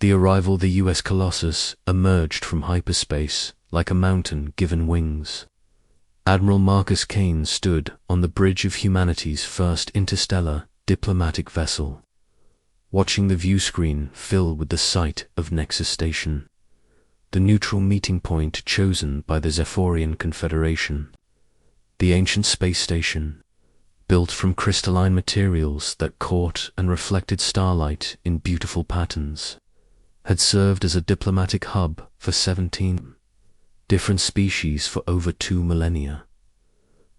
The arrival the US Colossus emerged from hyperspace like a mountain given wings. Admiral Marcus Kane stood on the bridge of humanity's first interstellar diplomatic vessel, watching the viewscreen fill with the sight of Nexus Station, the neutral meeting point chosen by the Zephyrian Confederation. The ancient space station, built from crystalline materials that caught and reflected starlight in beautiful patterns, had served as a diplomatic hub for 17 different species for over 2 millennia.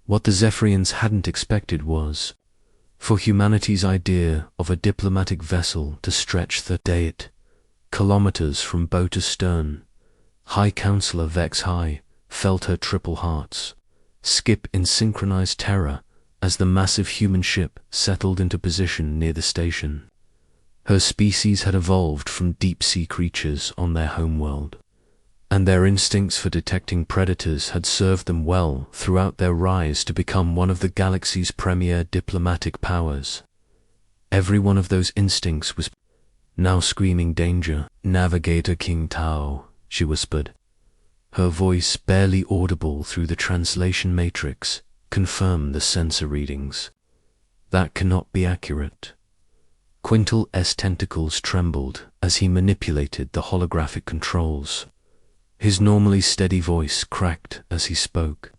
What the Zephyrians hadn't expected was for humanity's idea of a diplomatic vessel to stretch 38 kilometers from bow to stern. High Counselor Vex High felt her triple hearts skip in synchronized terror as the massive human ship settled into position near the station. Her species had evolved from deep-sea creatures on their homeworld, and their instincts for detecting predators had served them well throughout their rise to become one of the galaxy's premier diplomatic powers. Every one of those instincts was now screaming danger. "Navigator King Tao," she whispered. Her voice, barely audible through the translation matrix, confirmed the sensor readings. "That cannot be accurate." Quintal S. tentacles trembled as he manipulated the holographic controls. His normally steady voice cracked as he spoke.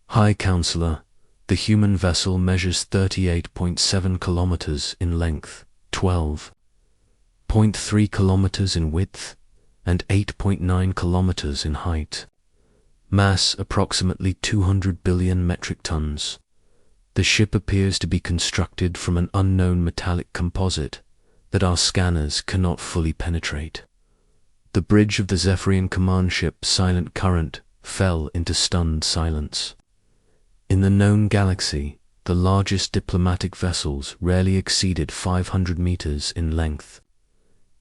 "High Counselor, the human vessel measures 38.7 kilometers in length, 12.3 kilometers in width, and 8.9 kilometers in height. Mass approximately 200 billion metric tons. The ship appears to be constructed from an unknown metallic composite that our scanners cannot fully penetrate." The bridge of the Zephyrian command ship Silent Current fell into stunned silence. In the known galaxy, the largest diplomatic vessels rarely exceeded 500 meters in length.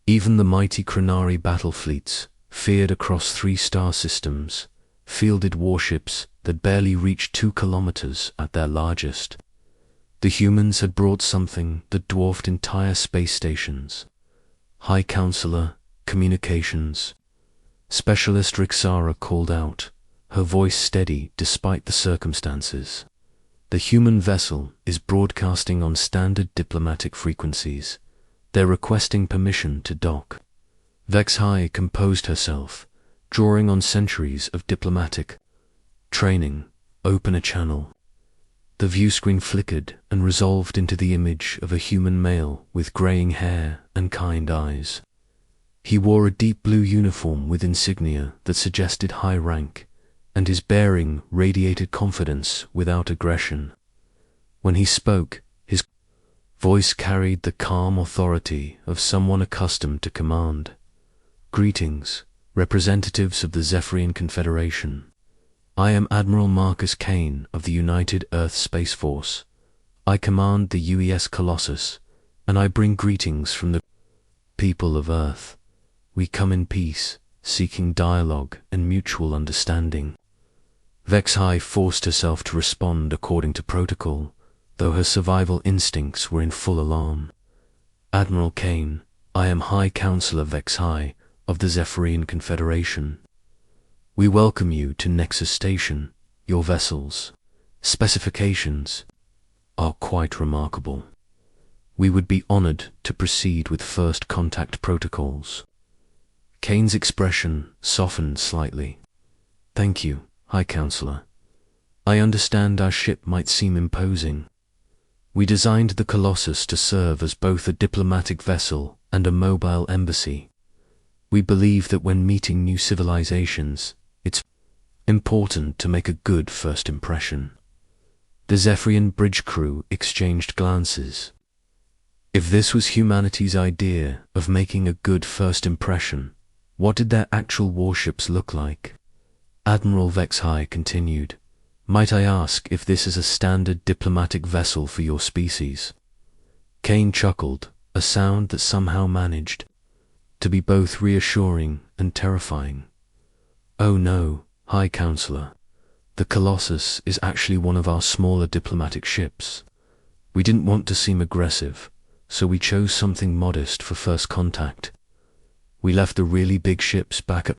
Even the mighty Chronari battle fleets, feared across 3 star systems, fielded warships that barely reached 2 kilometers at their largest. The humans had brought something that dwarfed entire space stations. "High Counselor, communications." Specialist Rixara called out, her voice steady despite the circumstances. "The human vessel is broadcasting on standard diplomatic frequencies. They're requesting permission to dock." Vex High composed herself, drawing on centuries of diplomatic training. "Open a channel." The viewscreen flickered and resolved into the image of a human male with graying hair and kind eyes. He wore a deep blue uniform with insignia that suggested high rank, and his bearing radiated confidence without aggression. When he spoke, his voice carried the calm authority of someone accustomed to command. "Greetings, representatives of the Zephyrian Confederation. I am Admiral Marcus Kane of the United Earth Space Force. I command the UES Colossus, and I bring greetings from the people of Earth. We come in peace, seeking dialogue and mutual understanding." Vex High forced herself to respond according to protocol, though her survival instincts were in full alarm. "Admiral Kane, I am High Counselor Vex High of the Zephyrian Confederation. We welcome you to Nexus Station. Your vessel's specifications are quite remarkable. We would be honored to proceed with first contact protocols." Kane's expression softened slightly. "Thank you, High Counselor. I understand our ship might seem imposing. We designed the Colossus to serve as both a diplomatic vessel and a mobile embassy. We believe that when meeting new civilizations, it's important to make a good first impression." The Zephyrian bridge crew exchanged glances. If this was humanity's idea of making a good first impression, what did their actual warships look like? Admiral Vex High continued, "Might I ask if this is a standard diplomatic vessel for your species?" Kane chuckled, a sound that somehow managed to be both reassuring and terrifying. "Oh no, High Counselor. The Colossus is actually one of our smaller diplomatic ships. We didn't want to seem aggressive, so we chose something modest for first contact." We left the really big ships back at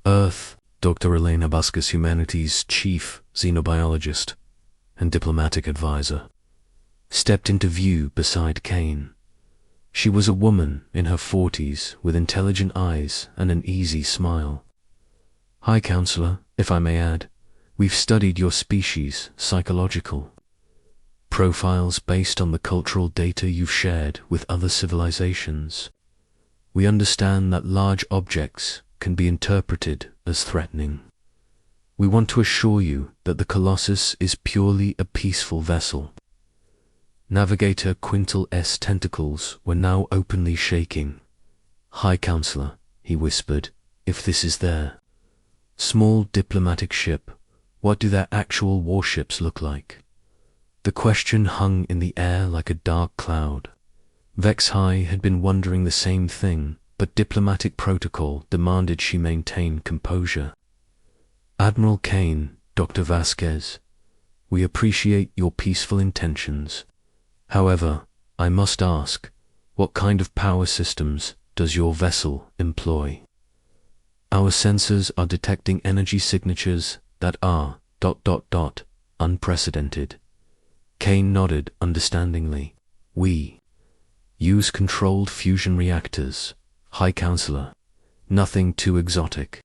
Earth. Dr. Elena Buscus, humanities chief xenobiologist and diplomatic advisor, stepped into view beside Kane. She was a woman in her 40s with intelligent eyes and an easy smile. "Hi, Counselor, if I may add. We've studied your species' psychological profiles based on the cultural data you've shared with other civilizations. We understand that large objects can be interpreted as threatening. We want to assure you that the Colossus is purely a peaceful vessel." Navigator Quintal S. tentacles were now openly shaking. "Hi, Counselor," he whispered, "if this is their small diplomatic ship, what do their actual warships look like?" The question hung in the air like a dark cloud. Vex-High had been wondering the same thing, but diplomatic protocol demanded she maintain composure. "Admiral Kane, Dr. Vasquez, we appreciate your peaceful intentions. However, I must ask, what kind of power systems does your vessel employ?" "Our sensors are detecting energy signatures that are ... unprecedented." Kane nodded understandingly. "We use controlled fusion reactors, High Counselor. Nothing too exotic.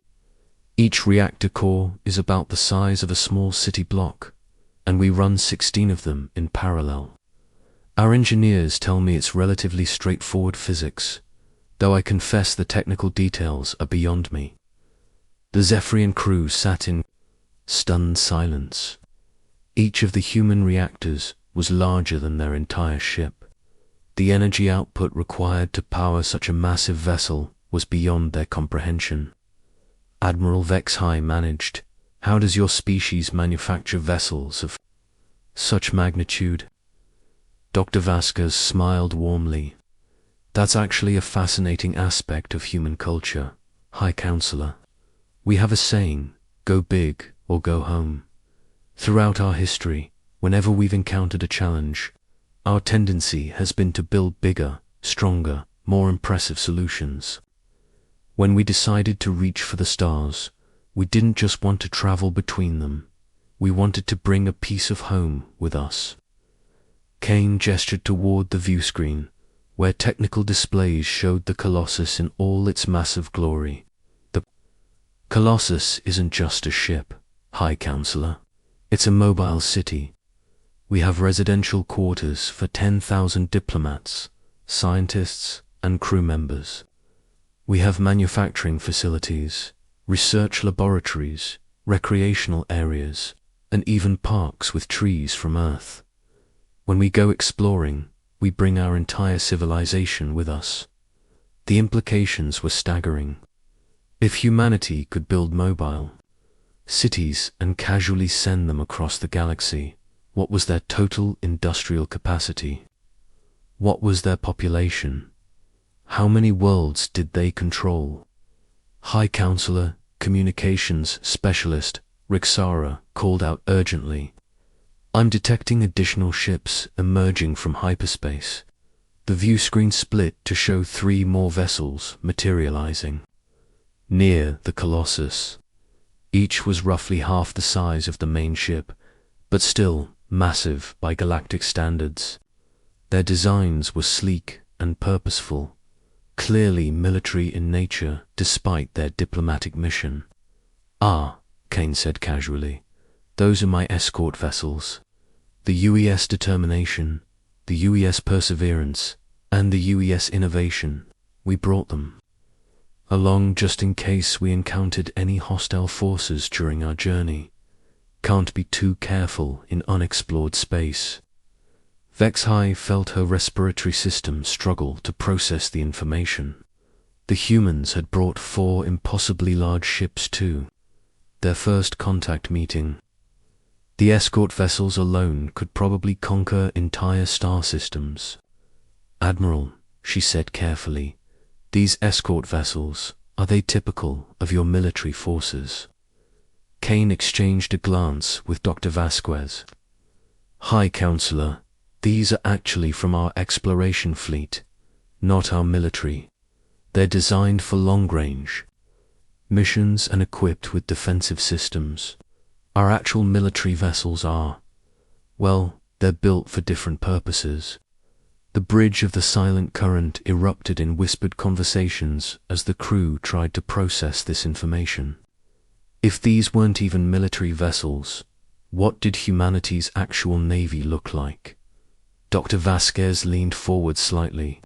Each reactor core is about the size of a small city block, and we run 16 of them in parallel. Our engineers tell me it's relatively straightforward physics, though I confess the technical details are beyond me." The Zephyrian crew sat in stunned silence. Each of the human reactors was larger than their entire ship. The energy output required to power such a massive vessel was beyond their comprehension. Admiral Vex-High managed, "How does your species manufacture vessels of such magnitude?" Dr. Vasquez smiled warmly. "That's actually a fascinating aspect of human culture, High Counselor. We have a saying, go big or go home. Throughout our history, whenever we've encountered a challenge, our tendency has been to build bigger, stronger, more impressive solutions. When we decided to reach for the stars, we didn't just want to travel between them. We wanted to bring a piece of home with us." Kane gestured toward the view screen, where technical displays showed the Colossus in all its massive glory. "The Colossus isn't just a ship, High Counselor. It's a mobile city. We have residential quarters for 10,000 diplomats, scientists, and crew members. We have manufacturing facilities, research laboratories, recreational areas, and even parks with trees from Earth. When we go exploring, we bring our entire civilization with us." The implications were staggering. If humanity could build mobile cities and casually send them across the galaxy, what was their total industrial capacity? What was their population? How many worlds did they control? High Counselor, Communications Specialist Rixara called out urgently, "I'm detecting additional ships emerging from hyperspace." The view screen split to show 3 more vessels materializing near the Colossus. Each was roughly half the size of the main ship, but still massive by galactic standards. Their designs were sleek and purposeful, clearly military in nature despite their diplomatic mission. "Ah," Kane said casually, "those are my escort vessels. The UES Determination, the UES Perseverance, and the UES Innovation. We brought them along just in case we encountered any hostile forces during our journey. Can't be too careful in unexplored space." Vex-High felt her respiratory system struggle to process the information. The humans had brought 4 impossibly large ships too. Their first contact meeting. The escort vessels alone could probably conquer entire star systems. "Admiral," she said carefully, "these escort vessels, are they typical of your military forces?" Kane exchanged a glance with Dr. Vasquez. "High Counselor, these are actually from our exploration fleet, not our military. They're designed for long-range missions and equipped with defensive systems. Our actual military vessels are, well, they're built for different purposes. The bridge of the silent current erupted in whispered conversations as the crew tried to process this information. If these weren't even military vessels, what did humanity's actual navy look like? Dr. Vasquez leaned forward slightly.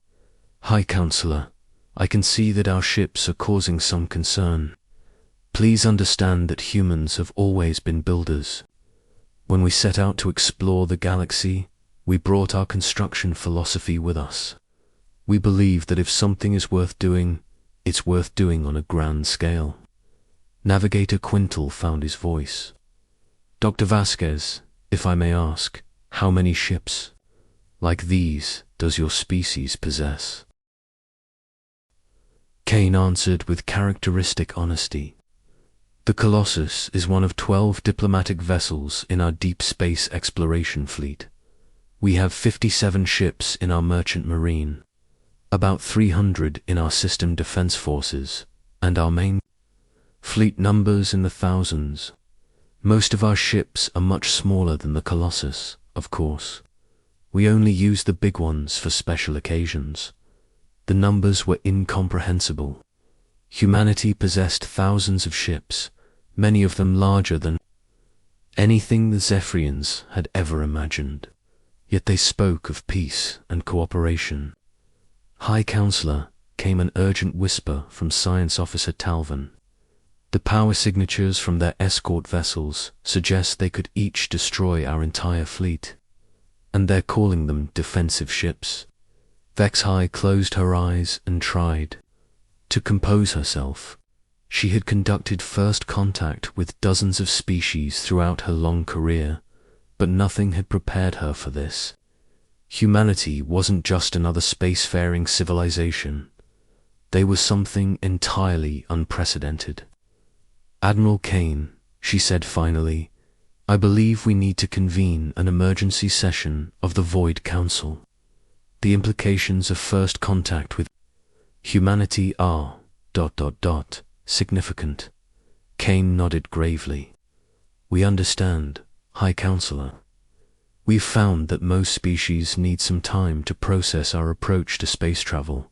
High Counselor, I can see that our ships are causing some concern. Please understand that humans have always been builders. When we set out to explore the galaxy, we brought our construction philosophy with us. We believe that if something is worth doing, it's worth doing on a grand scale. Navigator Quintal found his voice. Dr. Vasquez, if I may ask, how many ships like these does your species possess? Kane answered with characteristic honesty. The Colossus is one of 12 diplomatic vessels in our deep space exploration fleet. We have 57 ships in our merchant marine, about 300 in our system defense forces, and our main fleet numbers in the thousands. Most of our ships are much smaller than the Colossus, of course. We only use the big ones for special occasions. The numbers were incomprehensible. Humanity possessed thousands of ships, many of them larger than anything the Zephyrians had ever imagined. Yet they spoke of peace and cooperation. High Counselor, came an urgent whisper from Science Officer Talvin. The power signatures from their escort vessels suggest they could each destroy our entire fleet. And they're calling them defensive ships. Vex High closed her eyes and tried to compose herself. She had conducted first contact with dozens of species throughout her long career, but nothing had prepared her for this. Humanity wasn't just another spacefaring civilization. They were something entirely unprecedented. Admiral Kane, she said finally, I believe we need to convene an emergency session of the Void Council. The implications of first contact with humanity are ... significant. Kane nodded gravely. We understand, High Counselor. We've found that most species need some time to process our approach to space travel.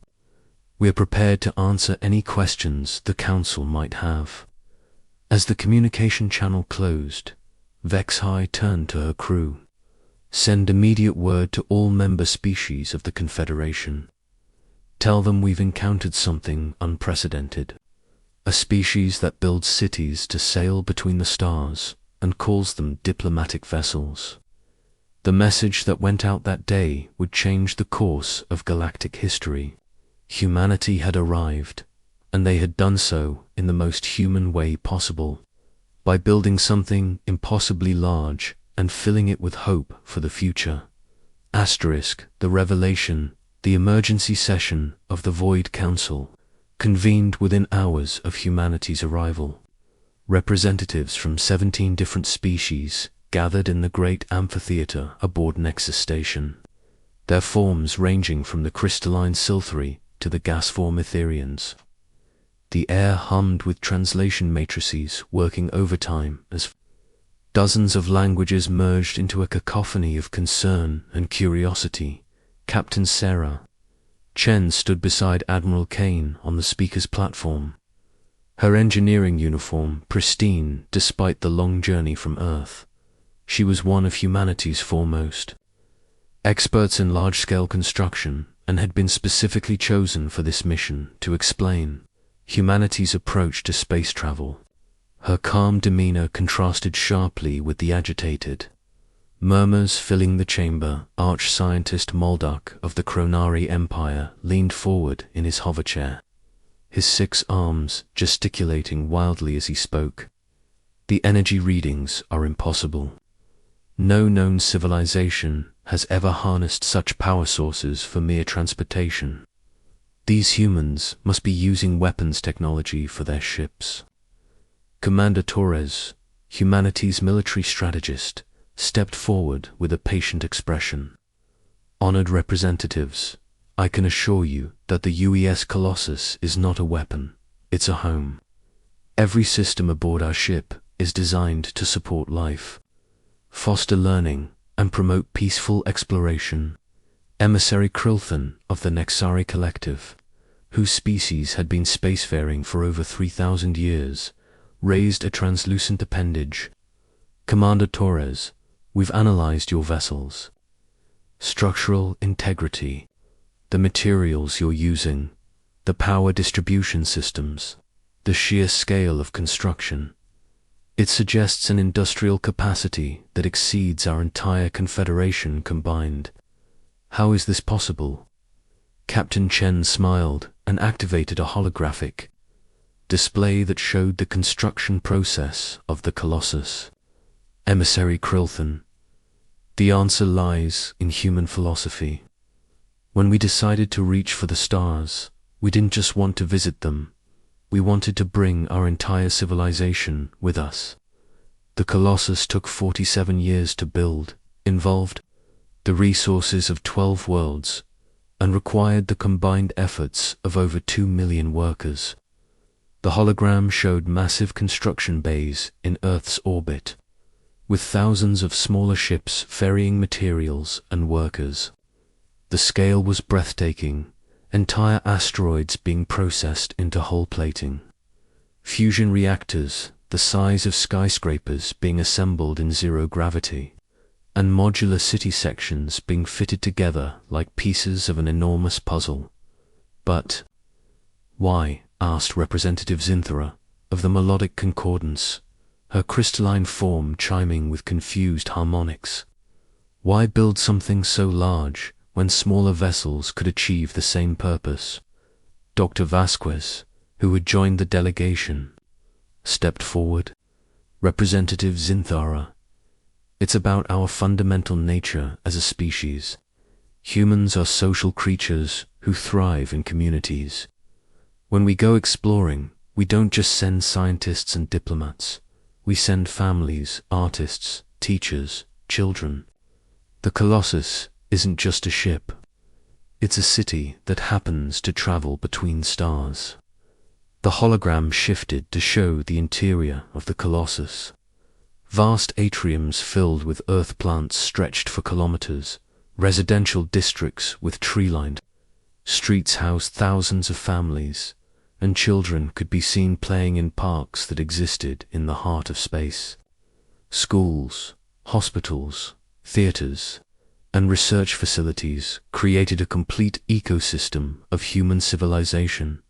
We are prepared to answer any questions the Council might have. As the communication channel closed, Vex High turned to her crew. Send immediate word to all member species of the Confederation. Tell them we've encountered something unprecedented. A species that builds cities to sail between the stars and calls them diplomatic vessels. The message that went out that day would change the course of galactic history. Humanity had arrived, and they had done so in the most human way possible, by building something impossibly large and filling it with hope for the future. The revelation, the emergency session of the Void Council, convened within hours of humanity's arrival. Representatives from 17 different species gathered in the great amphitheater aboard Nexus Station, their forms ranging from the crystalline Silthri to the gas form Etherians. The air hummed with translation matrices working overtime as dozens of languages merged into a cacophony of concern and curiosity. Captain Sarah Chen stood beside Admiral Kane on the speaker's platform, her engineering uniform pristine despite the long journey from Earth. She was one of humanity's foremost experts in large-scale construction and had been specifically chosen for this mission to explain humanity's approach to space travel. Her calm demeanor contrasted sharply with the agitated murmurs filling the chamber. Arch-scientist Molduk of the Kronari Empire leaned forward in his hoverchair, his 6 arms gesticulating wildly as he spoke. The energy readings are impossible. No known civilization has ever harnessed such power sources for mere transportation. These humans must be using weapons technology for their ships. Commander Torres, humanity's military strategist, stepped forward with a patient expression. Honored representatives, I can assure you that the UES Colossus is not a weapon, it's a home. Every system aboard our ship is designed to support life, foster learning, and promote peaceful exploration. Emissary Krilthan of the Nexari Collective, whose species had been spacefaring for over 3,000 years, raised a translucent appendage. Commander Torres, we've analyzed your vessels. Structural integrity, the materials you're using, the power distribution systems, the sheer scale of construction. It suggests an industrial capacity that exceeds our entire Confederation combined. How is this possible? Captain Chen smiled and activated a holographic display that showed the construction process of the Colossus. Emissary Krilthan, the answer lies in human philosophy. When we decided to reach for the stars, we didn't just want to visit them, we wanted to bring our entire civilization with us. The Colossus took 47 years to build, involved the resources of 12 worlds, and required the combined efforts of over 2 million workers. The hologram showed massive construction bays in Earth's orbit, with thousands of smaller ships ferrying materials and workers. The scale was breathtaking, entire asteroids being processed into hull plating. Fusion reactors, the size of skyscrapers, being assembled in zero gravity, and modular city sections being fitted together like pieces of an enormous puzzle. But why? Asked Representative Zinthara of the Melodic Concordance, her crystalline form chiming with confused harmonics. Why build something so large when smaller vessels could achieve the same purpose? Dr. Vasquez, who had joined the delegation, stepped forward. Representative Zinthara, it's about our fundamental nature as a species. Humans are social creatures who thrive in communities. When we go exploring, we don't just send scientists and diplomats. We send families, artists, teachers, children. The Colossus isn't just a ship. It's a city that happens to travel between stars. The hologram shifted to show the interior of the Colossus. Vast atriums filled with earth plants stretched for kilometers, residential districts with tree-lined streets housed thousands of families, and children could be seen playing in parks that existed in the heart of space. Schools, hospitals, theaters, and research facilities created a complete ecosystem of human civilization.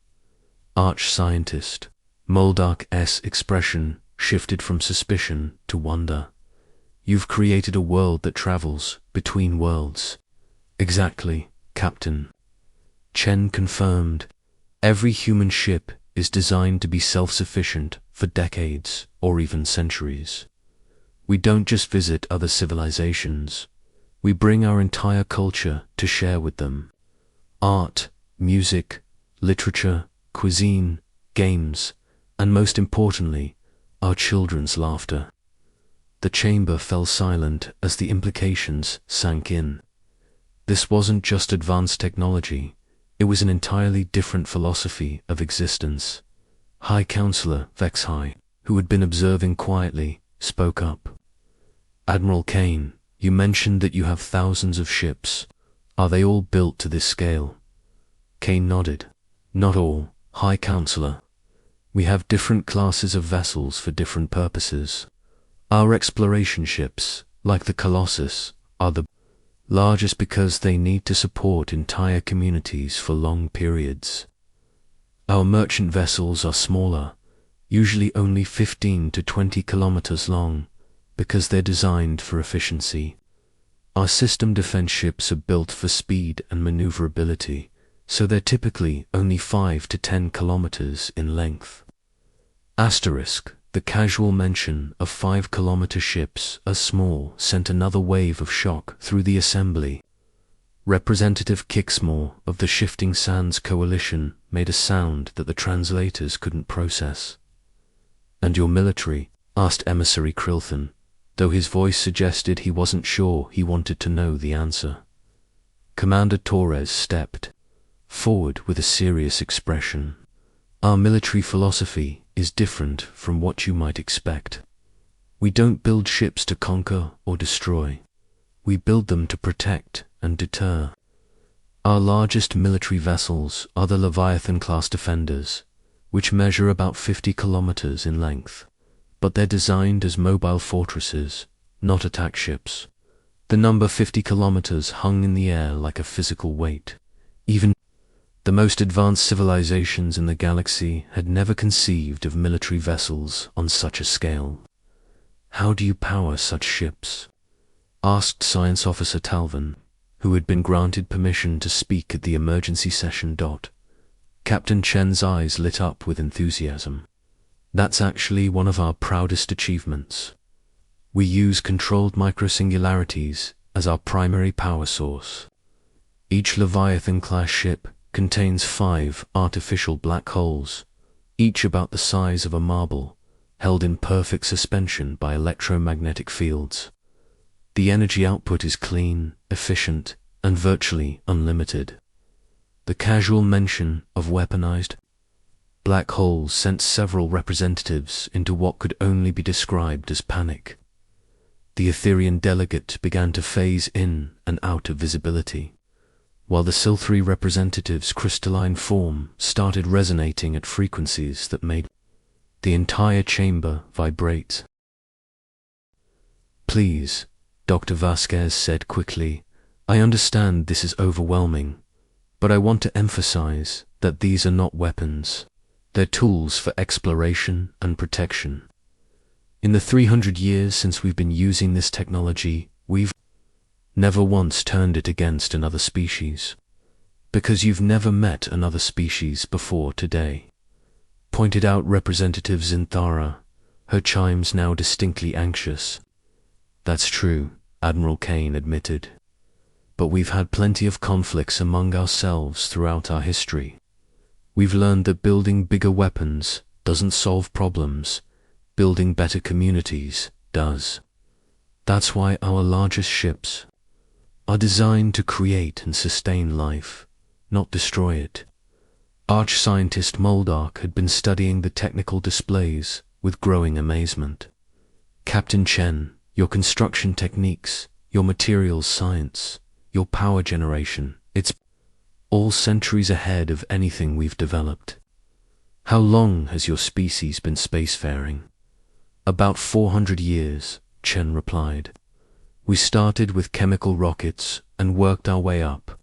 Arch-scientist Moldark's expression shifted from suspicion to wonder. You've created a world that travels between worlds. Exactly, Captain. Chen confirmed. Every human ship is designed to be self-sufficient for decades or even centuries. We don't just visit other civilizations. We bring our entire culture to share with them. Art, music, literature, cuisine, games, and most importantly, our children's laughter. The chamber fell silent as the implications sank in. This wasn't just advanced technology, it was an entirely different philosophy of existence. High Counselor Vexhai, who had been observing quietly, spoke up. Admiral Kane, you mentioned that you have thousands of ships. Are they all built to this scale? Kane nodded. Not all, High Counselor. We have different classes of vessels for different purposes. Our exploration ships, like the Colossus, are the largest because they need to support entire communities for long periods. Our merchant vessels are smaller, usually only 15 to 20 kilometers long, because they're designed for efficiency. Our system defense ships are built for speed and maneuverability, so they're typically only 5 to 10 kilometers in length. Asterisk, the casual mention of 5-kilometer ships as small sent another wave of shock through the assembly. Representative Kixmore of the Shifting Sands Coalition made a sound that the translators couldn't process. And your military? Asked Emissary Krilthan, though his voice suggested he wasn't sure he wanted to know the answer. Commander Torres stepped forward with a serious expression. Our military philosophy is different from what you might expect. We don't build ships to conquer or destroy. We build them to protect and deter. Our largest military vessels are the Leviathan-class defenders, which measure about 50 kilometers in length, but they're designed as mobile fortresses, not attack ships. The number 50 kilometers hung in the air like a physical weight. Even the most advanced civilizations in the galaxy had never conceived of military vessels on such a scale. "How do you power such ships?" asked Science Officer Talvin, who had been granted permission to speak at the emergency session. Captain Chen's eyes lit up with enthusiasm. "That's actually one of our proudest achievements. We use controlled microsingularities as our primary power source. Each Leviathan-class ship contains 5 artificial black holes, each about the size of a marble, held in perfect suspension by electromagnetic fields. The energy output is clean, efficient, and virtually unlimited." The casual mention of weaponized black holes sent several representatives into what could only be described as panic. The Etherian delegate began to phase in and out of visibility, while the Silthri representative's crystalline form started resonating at frequencies that made the entire chamber vibrate. "Please," Dr. Vasquez said quickly, "I understand this is overwhelming, but I want to emphasize that these are not weapons. They're tools for exploration and protection. In the 300 years since we've been using this technology, we've never once turned it against another species. Because you've never met another species before today," pointed out Representative Zinthara, her chimes now distinctly anxious. "That's true," Admiral Kane admitted. "But we've had plenty of conflicts among ourselves throughout our history. We've learned that building bigger weapons doesn't solve problems. Building better communities does. That's why our largest ships are designed to create and sustain life, not destroy it." Arch-scientist Moldark had been studying the technical displays with growing amazement. "Captain Chen, your construction techniques, your materials science, your power generation, it's all centuries ahead of anything we've developed. How long has your species been spacefaring?" "About 400 years, Chen replied. "We started with chemical rockets and worked our way up.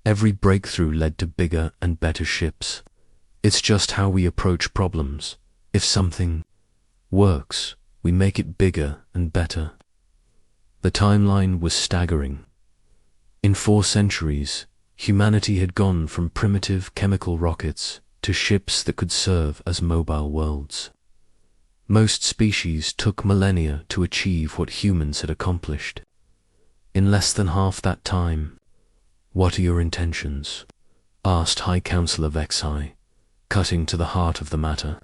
Every breakthrough led to bigger and better ships. It's just how we approach problems. If something works, we make it bigger and better." The timeline was staggering. In 4 centuries, humanity had gone from primitive chemical rockets to ships that could serve as mobile worlds. Most species took millennia to achieve what humans had accomplished. In less than half that time, "What are your intentions?" asked High Counselor Vexai, cutting to the heart of the matter.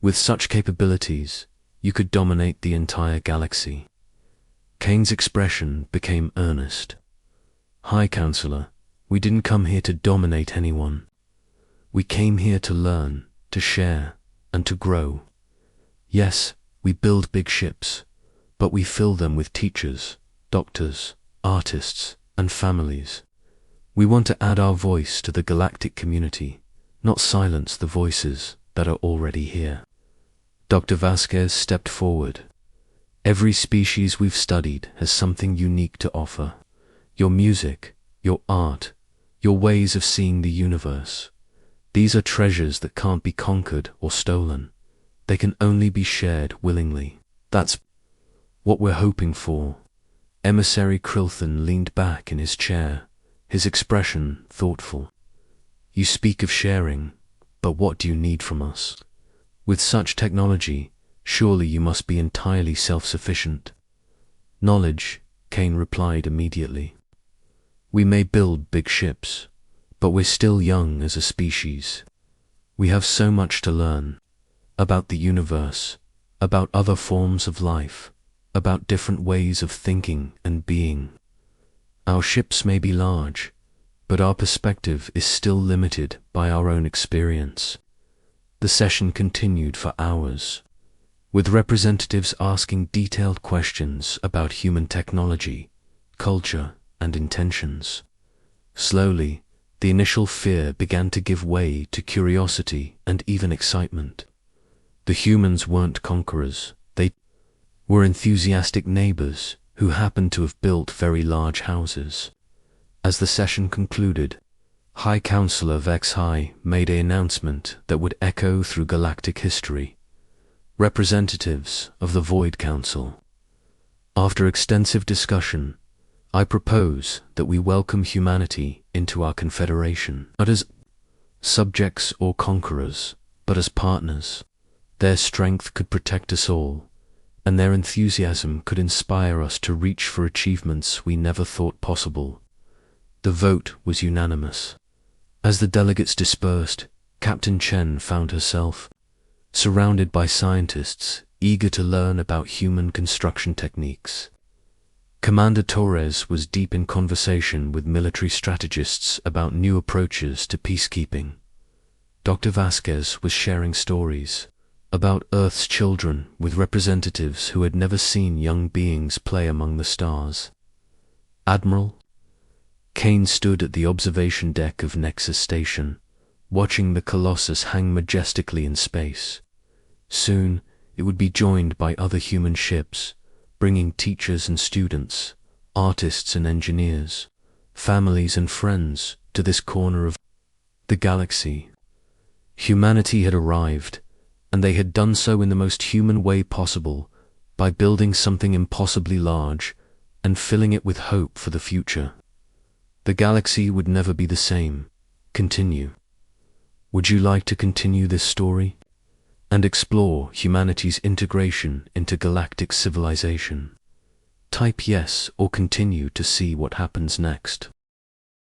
"With such capabilities, you could dominate the entire galaxy." Kane's expression became earnest. "High Counselor, we didn't come here to dominate anyone. We came here to learn, to share, and to grow. Yes, we build big ships, but we fill them with teachers, doctors, artists, and families. We want to add our voice to the galactic community, not silence the voices that are already here." Dr. Vasquez stepped forward. "Every species we've studied has something unique to offer. Your music, your art, your ways of seeing the universe. These are treasures that can't be conquered or stolen. They can only be shared willingly. That's what we're hoping for." Emissary Krilthan leaned back in his chair, his expression thoughtful. "You speak of sharing, but what do you need from us? With such technology, surely you must be entirely self-sufficient." "Knowledge," Kane replied immediately. "We may build big ships, but we're still young as a species. We have so much to learn about the universe, about other forms of life, about different ways of thinking and being. Our ships may be large, but our perspective is still limited by our own experience. The session continued for hours, with representatives asking detailed questions about human technology, culture, and intentions. Slowly, the initial fear began to give way to curiosity and even excitement. The humans weren't conquerors, they were enthusiastic neighbors who happened to have built very large houses. As the session concluded, High Counselor Vex-High made an announcement that would echo through galactic history. Representatives of the Void Council. After extensive discussion, I propose that we welcome humanity into our confederation, not as subjects or conquerors, but as partners. Their strength could protect us all, and their enthusiasm could inspire us to reach for achievements we never thought possible. The vote was unanimous. As the delegates dispersed, Captain Chen found herself surrounded by scientists eager to learn about human construction techniques. Commander Torres was deep in conversation with military strategists about new approaches to peacekeeping. Dr. Vasquez was sharing stories about Earth's children with representatives who had never seen young beings play among the stars. Admiral Kane stood at the observation deck of Nexus Station, watching the Colossus hang majestically in space. Soon, it would be joined by other human ships, bringing teachers and students, artists and engineers, families and friends to this corner of the galaxy. Humanity had arrived, and they had done so in the most human way possible, by building something impossibly large and filling it with hope for the future. The galaxy would never be the same. Continue. Would you like to continue this story and explore humanity's integration into galactic civilization? Type yes or continue to see what happens next.